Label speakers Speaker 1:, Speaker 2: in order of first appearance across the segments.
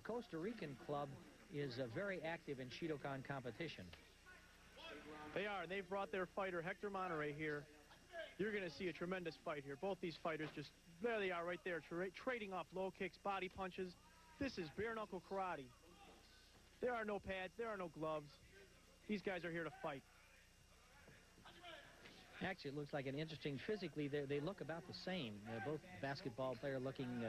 Speaker 1: Costa Rican club is very active in Shidokan competition.
Speaker 2: They are. They've brought their fighter, Hector Monterey, here. You're going to see a tremendous fight here. Both these fighters just, there they are right there, trading off low kicks, body punches. This is bare-knuckle karate. There are no pads. There are no gloves. These guys are here to fight.
Speaker 1: Actually, it looks like an interesting, physically, they look about the same. They're both basketball player-looking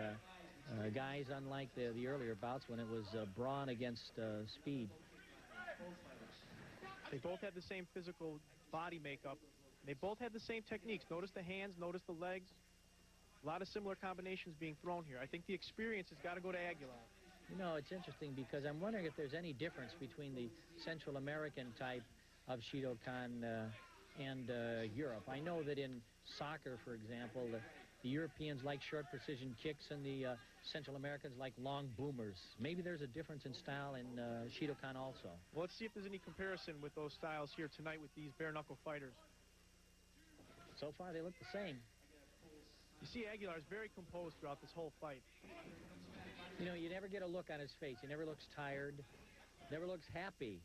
Speaker 1: guys, unlike the earlier bouts when it was brawn against speed.
Speaker 2: They both have the same physical body makeup. They both have the same techniques. Notice the hands, notice the legs. A lot of similar combinations being thrown here. I think the experience has got to go to Aguilar.
Speaker 1: You know, it's interesting because I'm wondering if there's any difference between the Central American type of Shidokan and Europe. I know that in soccer, for example, the Europeans like short precision kicks and the Central Americans like long boomers. Maybe there's a difference in style in Shidokan also.
Speaker 2: Well, let's see if there's any comparison with those styles here tonight with these bare-knuckle fighters.
Speaker 1: So far, they look the same.
Speaker 2: You see Aguilar is very composed throughout this whole fight.
Speaker 1: You know, you never get a look on his face. He never looks tired, never looks happy.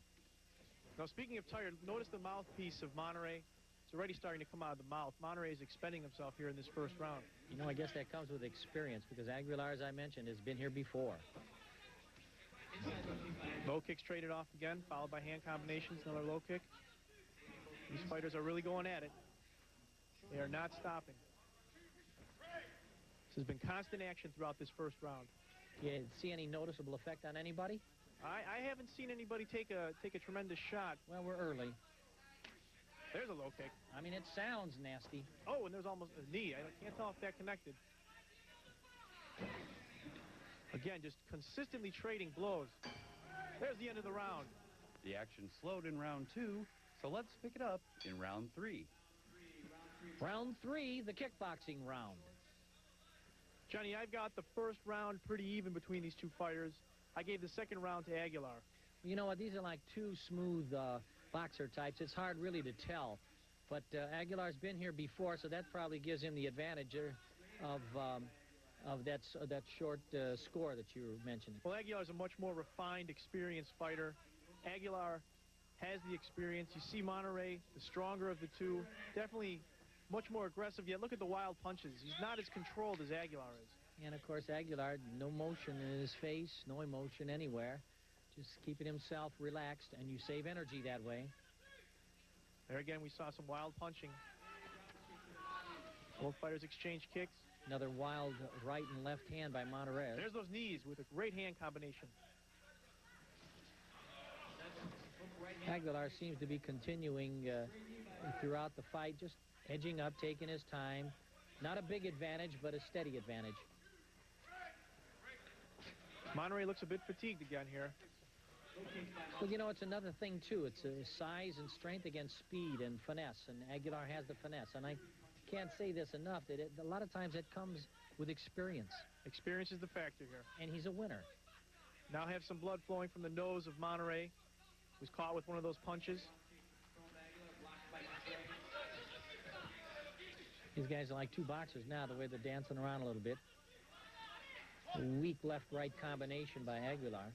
Speaker 2: Now, speaking of tired, notice the mouthpiece of Monterey. It's already starting to come out of the mouth. Monterey is expending himself here in this first round.
Speaker 1: You know, I guess that comes with experience because Aguilar, as I mentioned, has been here before.
Speaker 2: Low kicks traded off again, followed by hand combinations, another low kick. These fighters are really going at it. They are not stopping. This has been constant action throughout this first round.
Speaker 1: You see any noticeable effect on anybody?
Speaker 2: I haven't seen anybody take a tremendous shot.
Speaker 1: Well, we're early.
Speaker 2: There's a low kick.
Speaker 1: I mean, it sounds nasty.
Speaker 2: Oh, and there's almost a knee. I can't tell if that connected. Again, just consistently trading blows. There's the end of the round.
Speaker 3: The action slowed in round 2, so let's pick it up in round 3.
Speaker 1: Round 3, the kickboxing round.
Speaker 2: Johnny, I've got the first round pretty even between these two fighters. I gave the second round to Aguilar.
Speaker 1: You know what? These are like two smooth boxer types. It's hard really to tell. But Aguilar's been here before, so that probably gives him the advantage of that short score that you were mentioning.
Speaker 2: Well, Aguilar's a much more refined, experienced fighter. Aguilar has the experience. You see Monterey, the stronger of the two, definitely much more aggressive, yet look at the wild punches. He's not as controlled as Aguilar is.
Speaker 1: And, of course, Aguilar, no motion in his face, no emotion anywhere. Just keeping himself relaxed, and you save energy that way.
Speaker 2: There again, we saw some wild punching. Both fighters exchange kicks.
Speaker 1: Another wild right and left hand by Monterey.
Speaker 2: There's those knees with a great hand combination.
Speaker 1: Aguilar seems to be continuing throughout the fight, just edging up, taking his time. Not a big advantage, but a steady advantage.
Speaker 2: Monterey looks a bit fatigued again here.
Speaker 1: Well, you know, it's another thing, too. It's size and strength against speed and finesse, and Aguilar has the finesse. And I can't say this enough, that a lot of times it comes with experience.
Speaker 2: Experience is the factor here.
Speaker 1: And he's a winner.
Speaker 2: Now have some blood flowing from the nose of Monterey, who's caught with one of those punches.
Speaker 1: These guys are like two boxers now, the way they're dancing around a little bit. A weak left-right combination by Aguilar.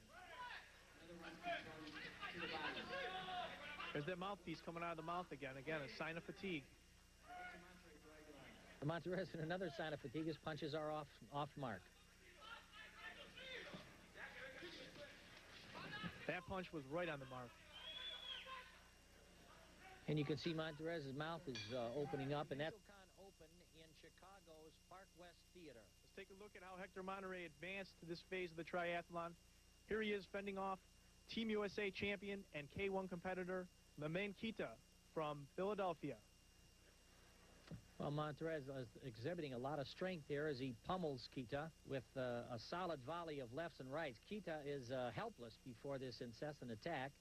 Speaker 2: There's that mouthpiece coming out of the mouth again. Again, a sign of fatigue.
Speaker 1: Monterey has another sign of fatigue. His punches are off mark.
Speaker 2: That punch was right on the mark.
Speaker 1: And you can see Monterey's mouth is opening up, and that's open in Chicago's Park West Theater.
Speaker 2: Let's take a look at how Hector Monterey advanced to this phase of the triathlon. Here he is fending off Team USA champion and K1 competitor Lamin Kita from Philadelphia.
Speaker 1: Well, Monterey is exhibiting a lot of strength here as he pummels Kita with a solid volley of lefts and rights. Kita is helpless before this incessant attack,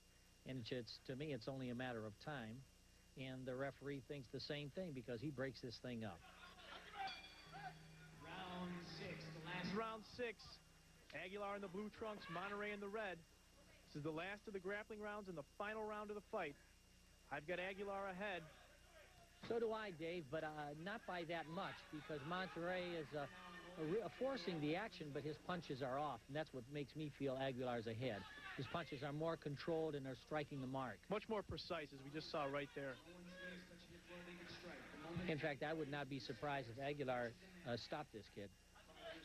Speaker 1: and to me, it's only a matter of time. And the referee thinks the same thing because he breaks this thing up.
Speaker 4: Round 6.
Speaker 2: This is round 6. Aguilar in the blue trunks, Monterey in the red. This is the last of the grappling rounds and the final round of the fight. I've got Aguilar ahead.
Speaker 1: So do I, Dave, but not by that much because Monterey is forcing the action, but his punches are off, and that's what makes me feel Aguilar's ahead. His punches are more controlled, and they're striking the mark.
Speaker 2: Much more precise, as we just saw right there.
Speaker 1: In fact, I would not be surprised if Aguilar stopped this kid.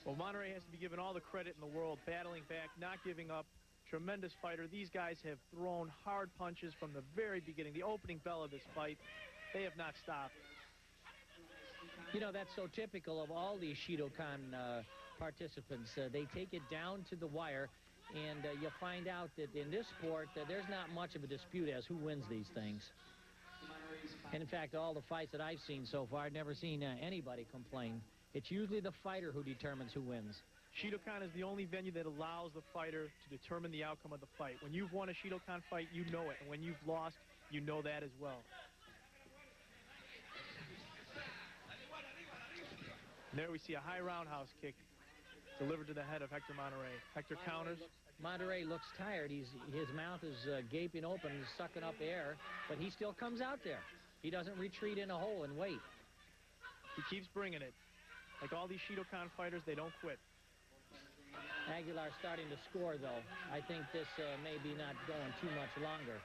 Speaker 2: Well, Monterey has to be given all the credit in the world, battling back, not giving up. Tremendous fighter. These guys have thrown hard punches from the very beginning, the opening bell of this fight. They have not stopped.
Speaker 1: You know, that's so typical of all these Shidokan participants. They take it down to the wire, and you find out that in this sport, there's not much of a dispute as who wins these things. And in fact, all the fights that I've seen so far, I've never seen anybody complain. It's usually the fighter who determines who wins.
Speaker 2: Shidokan is the only venue that allows the fighter to determine the outcome of the fight. When you've won a Shidokan fight, you know it. And when you've lost, you know that as well. And there we see a high roundhouse kick delivered to the head of Hector Monterey. Hector counters.
Speaker 1: Monterey looks tired. His mouth is gaping open, he's sucking up air, but he still comes out there. He doesn't retreat in a hole and wait.
Speaker 2: He keeps bringing it. Like all these Shidokan fighters, they don't quit.
Speaker 1: Aguilar starting to score, though. I think this may be not going too much longer.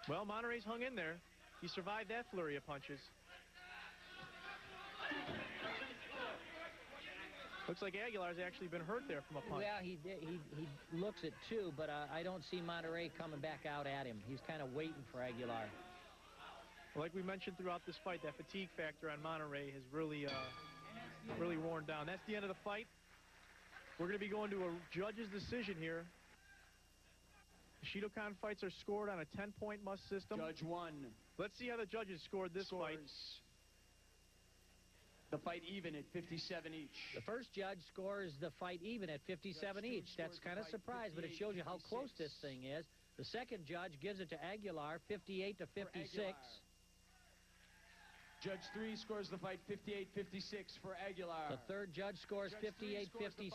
Speaker 2: Well, Monterey's hung in there. He survived that flurry of punches. Looks like Aguilar's actually been hurt there from a punch.
Speaker 1: Well, he looks it too, but I don't see Monterey coming back out at him. He's kind of waiting for Aguilar.
Speaker 2: Well, like we mentioned throughout this fight, that fatigue factor on Monterey has really worn down. That's the end of the fight. We're going to be going to a judge's decision here. The Shidokan fights are scored on a 10-point must system.
Speaker 4: Judge 1.
Speaker 2: Let's see how the judges scored this fight.
Speaker 4: The fight even at 57 each.
Speaker 1: The first judge scores the fight even at 57 each. That's kind of surprised, but it shows you how close this thing is. The second judge gives it to Aguilar, 58 to 56.
Speaker 4: Judge 3 scores the fight 58-56 for Aguilar.
Speaker 1: The third judge scores 58-56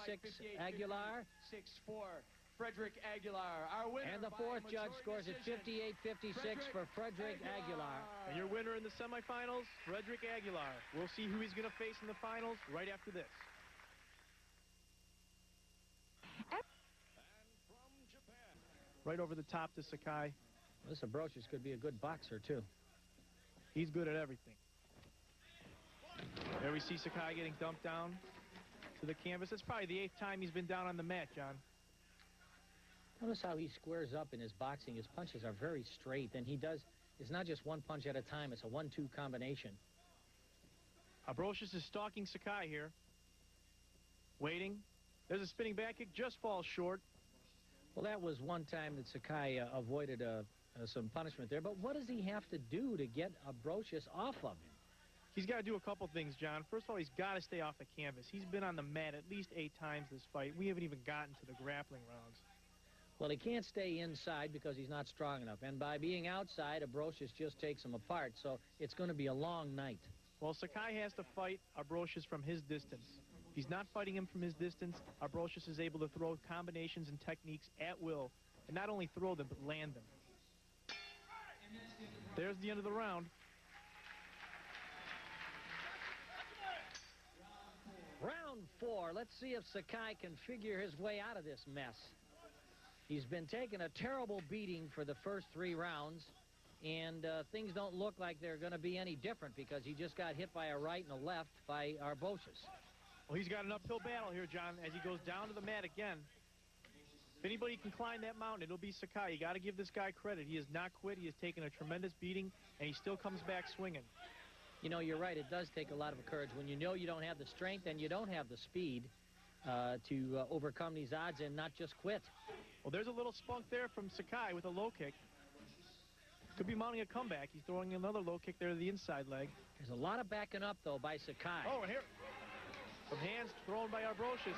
Speaker 1: Aguilar.
Speaker 4: 6-4 Frederick Aguilar, our winner.
Speaker 1: And the fourth judge scores it 58-56 for Frederick Aguilar.
Speaker 2: And your winner in the semifinals, Frederick Aguilar. We'll see who he's going to face in the finals right after this. Right over the top to Sakai.
Speaker 1: This Abroasious could be a good boxer, too.
Speaker 2: He's good at everything. There we see Sakai getting dumped down to the canvas. It's probably the 8th time he's been down on the mat, John.
Speaker 1: Notice how he squares up in his boxing. His punches are very straight, and it's not just one punch at a time. It's a 1-2 combination.
Speaker 2: Abroasious is stalking Sakai here. Waiting. There's a spinning back kick, just falls short.
Speaker 1: Well, that was one time that Sakai avoided some punishment there. But what does he have to do to get Abroasious off of him?
Speaker 2: He's got to do a couple things, John. First of all, he's got to stay off the canvas. He's been on the mat at least 8 times this fight. We haven't even gotten to the grappling rounds.
Speaker 1: Well, he can't stay inside because he's not strong enough. And by being outside, Abroasious just takes him apart. So it's going to be a long night.
Speaker 2: Well, Sakai has to fight Abroasious from his distance. If he's not fighting him from his distance, Abroasious is able to throw combinations and techniques at will. And not only throw them, but land them. There's the end of the round.
Speaker 1: Round 4. Let's see if Sakai can figure his way out of this mess. He's been taking a terrible beating for the first 3 rounds, and things don't look like they're going to be any different because he just got hit by a right and a left by Abroasious.
Speaker 2: Well, he's got an uphill battle here, John, as he goes down to the mat again. If anybody can climb that mountain, it'll be Sakai. You got to give this guy credit. He has not quit. He has taken a tremendous beating, and he still comes back swinging.
Speaker 1: You know, you're right. It does take a lot of courage when you know you don't have the strength and you don't have the speed to overcome these odds and not just quit.
Speaker 2: Well, there's a little spunk there from Sakai with a low kick. Could be mounting a comeback. He's throwing another low kick there to the inside leg.
Speaker 1: There's a lot of backing up, though, by Sakai.
Speaker 2: Oh, and here, some hands thrown by Abroasious.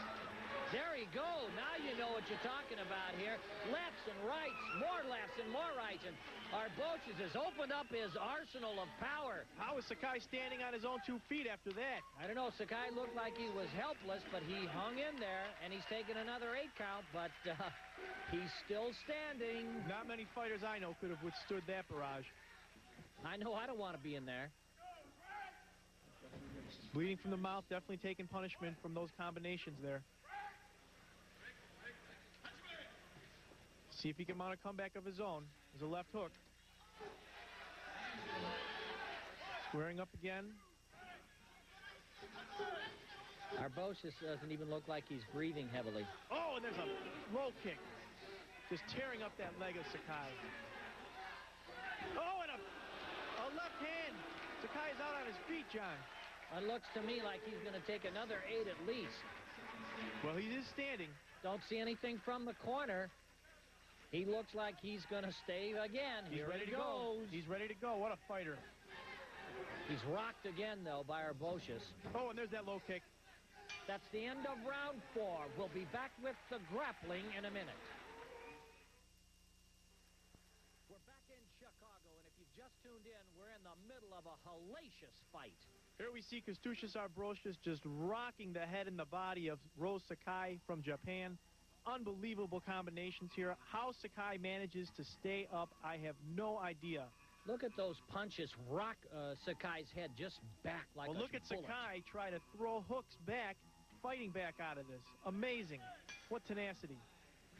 Speaker 1: There you go. Now you know what you're talking about here. Lefts and rights, more lefts and more rights. And Abroasious has opened up his arsenal of power.
Speaker 2: How is Sakai standing on his own 2 feet after that?
Speaker 1: I don't know. Sakai looked like he was helpless, but he hung in there, and he's taken another 8 count, but he's still standing.
Speaker 2: Not many fighters I know could have withstood that barrage.
Speaker 1: I know I don't want to be in there.
Speaker 2: Bleeding from the mouth, definitely taking punishment from those combinations there. See if he can mount a comeback of his own. There's a left hook. Squaring up again.
Speaker 1: Abroasious doesn't even look like he's breathing heavily.
Speaker 2: Oh, and there's a low kick. Just tearing up that leg of Sakai. Oh, and a left hand. Sakai's out on his feet, John.
Speaker 1: It looks to me like he's going to take another 8 at least.
Speaker 2: Well, he is standing.
Speaker 1: Don't see anything from the corner. He looks like he's going to stay again.
Speaker 2: He's ready to go. He's ready to go. What a fighter.
Speaker 1: He's rocked again, though, by Abroasious.
Speaker 2: Oh, and there's that low kick.
Speaker 1: That's the end of round 4. We'll be back with the grappling in a minute. We're back in Chicago, and if you've just tuned in, we're in the middle of a hellacious fight.
Speaker 2: Here we see Kęstutis Abroasious just rocking the head and the body of Rose Sakai from Japan. Unbelievable combinations here. How Sakai manages to stay up, I have no idea.
Speaker 1: Look at those punches rock Sakai's head just back like a bullet.
Speaker 2: Well, look at Sakai try to throw hooks back, fighting back out of this. Amazing. What tenacity.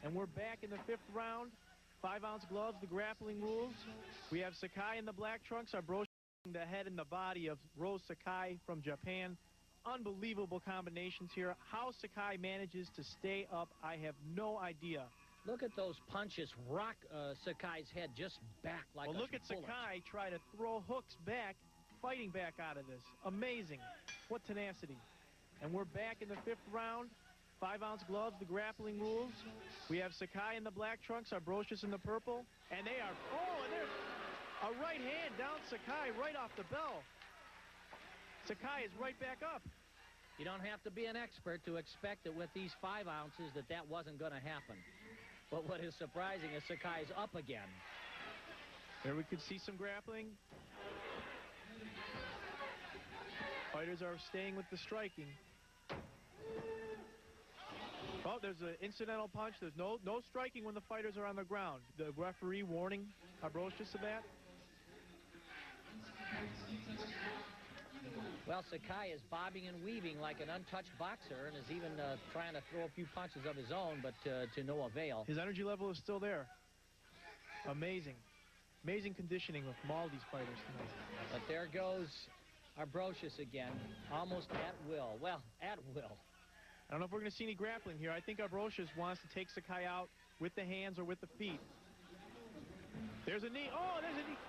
Speaker 2: And we're back in the 5th round. 5-ounce gloves, the grappling rules. We have Sakai in the black trunks. Abroasious the head and the body of Rose Sakai from Japan. Unbelievable combinations here. How Sakai manages to stay up, I have no idea.
Speaker 1: Look at those punches rock Sakai's head just back like a bullet.
Speaker 2: Well, look at Sakai try to throw hooks back, fighting back out of this. Amazing. What tenacity. And we're back in the 5th round. 5-ounce gloves, the grappling rules. We have Sakai in the black trunks, Abroasious in the purple. And they are, oh, and there's a right hand down Sakai right off the bell. Sakai is right back up.
Speaker 1: You don't have to be an expert to expect that with these 5 ounces that wasn't going to happen. But what is surprising is Sakai's up again.
Speaker 2: There we could see some grappling. Fighters are staying with the striking. Oh, there's an incidental punch. There's no striking when the fighters are on the ground. The referee warning Abroasious of that.
Speaker 1: Well, Sakai is bobbing and weaving like an untouched boxer and is even trying to throw a few punches of his own, but to no avail.
Speaker 2: His energy level is still there. Amazing. Amazing conditioning from all these fighters tonight.
Speaker 1: But there goes Abroasious again, almost at will. Well, at will.
Speaker 2: I don't know if we're going to see any grappling here. I think Abroasious wants to take Sakai out with the hands or with the feet. There's a knee. Oh, there's a knee.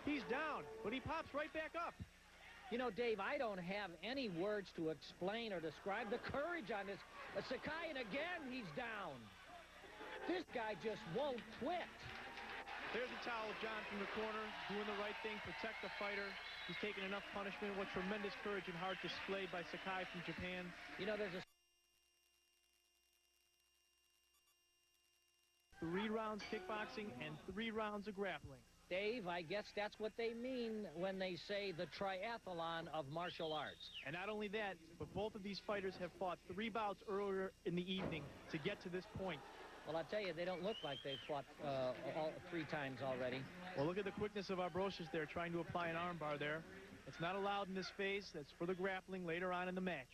Speaker 2: He's down, but he pops right back up.
Speaker 1: You know, Dave, I don't have any words to explain or describe the courage on this. Sakai, and again, he's down. This guy just won't quit.
Speaker 2: There's a towel, John, from the corner, doing the right thing, protect the fighter. He's taking enough punishment. What tremendous courage and heart displayed by Sakai from Japan.
Speaker 1: You know, there's a
Speaker 2: 3 rounds kickboxing and 3 rounds of grappling.
Speaker 1: Dave, I guess that's what they mean when they say the triathlon of martial arts.
Speaker 2: And not only that, but both of these fighters have fought 3 bouts earlier in the evening to get to this point.
Speaker 1: Well, I tell you, they don't look like they've fought all 3 times already.
Speaker 2: Well, look at the quickness of Abroasious there, trying to apply an armbar there. It's not allowed in this phase. That's for the grappling later on in the match.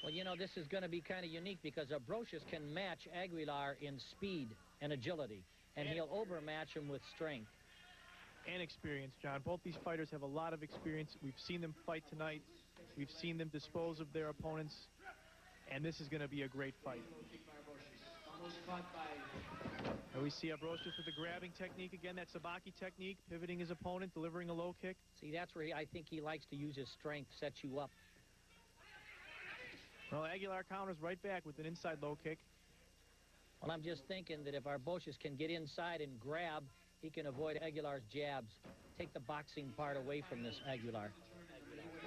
Speaker 1: Well, you know, this is going to be kind of unique because Abroasious can match Aguilar in speed and agility, and he'll overmatch him with strength.
Speaker 2: And experience, John. Both these fighters have a lot of experience. We've seen them fight tonight. We've seen them dispose of their opponents. And this is going to be a great fight. And we see Abroasious with the grabbing technique again, that Sabaki technique, pivoting his opponent, delivering a low kick.
Speaker 1: See, that's where I think he likes to use his strength, set you up.
Speaker 2: Well, Aguilar counters right back with an inside low kick.
Speaker 1: Well, I'm just thinking that if Abroasious can get inside and grab, he can avoid Aguilar's jabs, take the boxing part away from this Aguilar.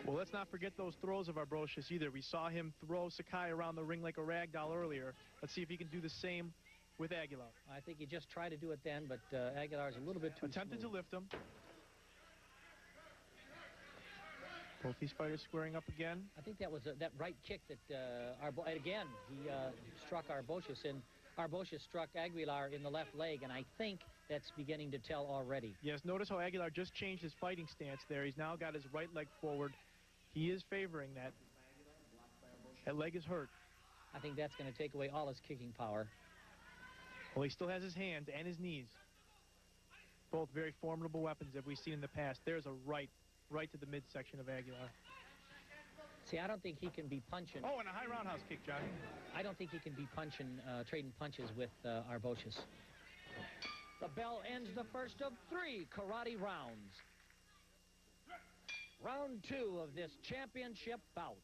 Speaker 2: Well, let's not forget those throws of Abroasious either. We saw him throw Sakai around the ring like a rag doll earlier. Let's see if he can do the same with Aguilar.
Speaker 1: I think he just tried to do it then, but Aguilar's a little bit too
Speaker 2: Attempted
Speaker 1: smooth.
Speaker 2: to lift him. Both these fighters squaring up again.
Speaker 1: I think that was that right kick that, again, he struck Abroasious in. Abroasious struck Aguilar in the left leg, and I think that's beginning to tell already.
Speaker 2: Yes, notice how Aguilar just changed his fighting stance there. He's now got his right leg forward. He is favoring that. That leg is hurt.
Speaker 1: I think that's going to take away all his kicking power.
Speaker 2: Well, he still has his hands and his knees. Both very formidable weapons that we've seen in the past. There's a right to the midsection of Aguilar.
Speaker 1: See, I don't think he can be punching.
Speaker 2: Oh, and a high roundhouse kick, Johnny.
Speaker 1: I don't think he can be punching, trading punches with Abroasious. The bell ends the first of 3 karate rounds. Round 2 of this championship bout.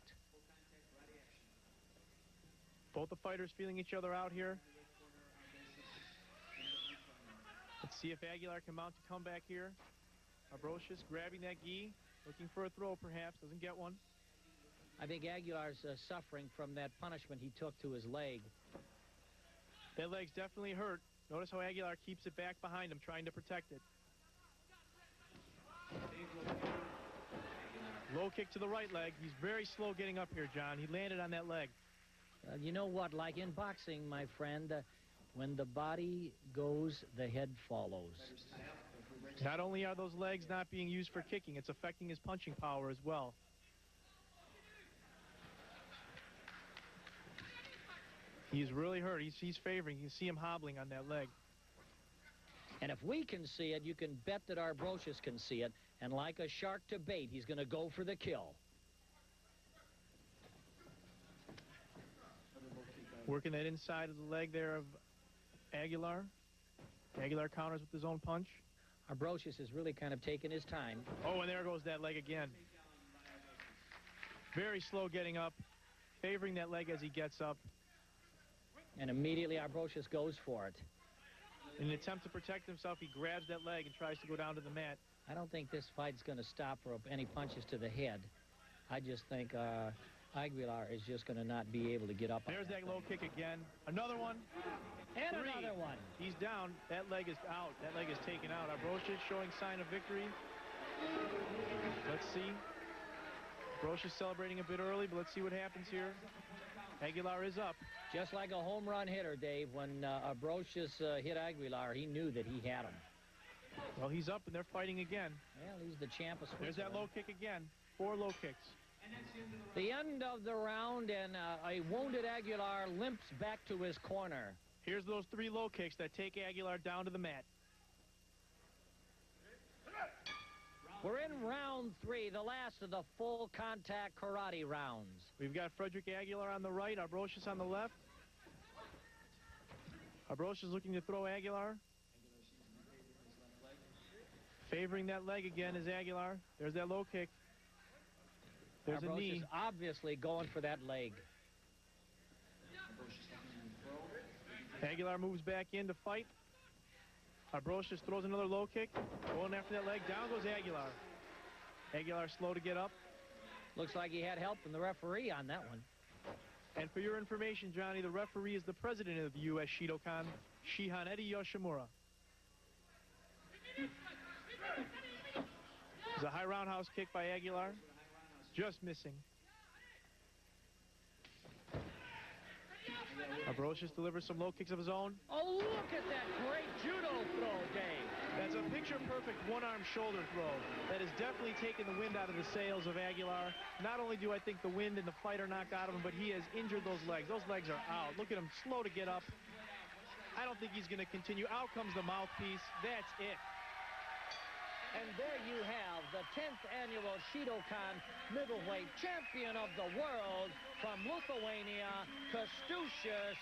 Speaker 2: Both the fighters feeling each other out here. Let's see if Aguilar can mount a comeback here. Abroasious grabbing that gi, looking for a throw perhaps, doesn't get one.
Speaker 1: I think Aguilar's suffering from that punishment he took to his leg.
Speaker 2: That leg's definitely hurt. Notice how Aguilar keeps it back behind him, trying to protect it. Low kick to the right leg. He's very slow getting up here, John. He landed on that leg.
Speaker 1: You know what? Like in boxing, my friend, when the body goes, the head follows.
Speaker 2: Not only are those legs not being used for kicking, it's affecting his punching power as well. He's really hurt. He's favoring. You see him hobbling on that leg.
Speaker 1: And if we can see it, you can bet that Abroasious can see it. And like a shark to bait, he's going to go for the kill.
Speaker 2: Working that inside of the leg there of Aguilar. Aguilar counters with his own punch.
Speaker 1: Abroasious is really kind of taking his time.
Speaker 2: Oh, and there goes that leg again. Very slow getting up. Favoring that leg as he gets up.
Speaker 1: And immediately Abroasious goes for it.
Speaker 2: In an attempt to protect himself, he grabs that leg and tries to go down to the mat.
Speaker 1: I don't think this fight's going to stop for any punches to the head. I just think Aguilar is just going to not be able to get up.
Speaker 2: There's that low kick again. Another one.
Speaker 1: And
Speaker 2: 3.
Speaker 1: another one.
Speaker 2: He's down. That leg is out. That leg is taken out. Abroasious showing sign of victory. Let's see. Abroasious celebrating a bit early, but let's see what happens here. Aguilar is up.
Speaker 1: Just like a home run hitter, Dave, when Abroasious hit Aguilar, he knew that he had him.
Speaker 2: Well, he's up and they're fighting again.
Speaker 1: Well, he's the champ of Switzerland.
Speaker 2: There's that low kick again. 4 low kicks.
Speaker 1: The end of the round, and a wounded Aguilar limps back to his corner.
Speaker 2: Here's those 3 low kicks that take Aguilar down to the mat.
Speaker 1: We're in round 3, the last of the full contact karate rounds.
Speaker 2: We've got Frederick Aguilar on the right, Abroasious on the left. Abroasious looking to throw Aguilar. Favoring that leg again is Aguilar. There's that low kick. There's a knee.
Speaker 1: Obviously going for that leg.
Speaker 2: Aguilar moves back in to fight. Abroasious throws another low kick. Going after that leg. Down goes Aguilar. Aguilar slow to get up.
Speaker 1: Looks like he had help from the referee on that one.
Speaker 2: And for your information, Johnny, the referee is the president of the U.S. Shidokan, Shihanedi Yoshimura. There's a high roundhouse kick by Aguilar. Just missing. Abroasious delivers some low kicks of his own.
Speaker 1: Oh, look at that great judo throw, Dave.
Speaker 2: That's a picture-perfect one-arm shoulder throw. That has definitely taken the wind out of the sails of Aguilar. Not only do I think the wind and the fight are knocked out of him, but he has injured those legs. Those legs are out. Look at him, slow to get up. I don't think he's going to continue. Out comes the mouthpiece. That's it.
Speaker 1: And there you have the 10th annual Shidokan middleweight champion of the world from Lithuania, Abroasious.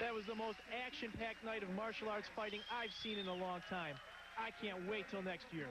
Speaker 2: That was the most action-packed night of martial arts fighting I've seen in a long time. I can't wait till next year.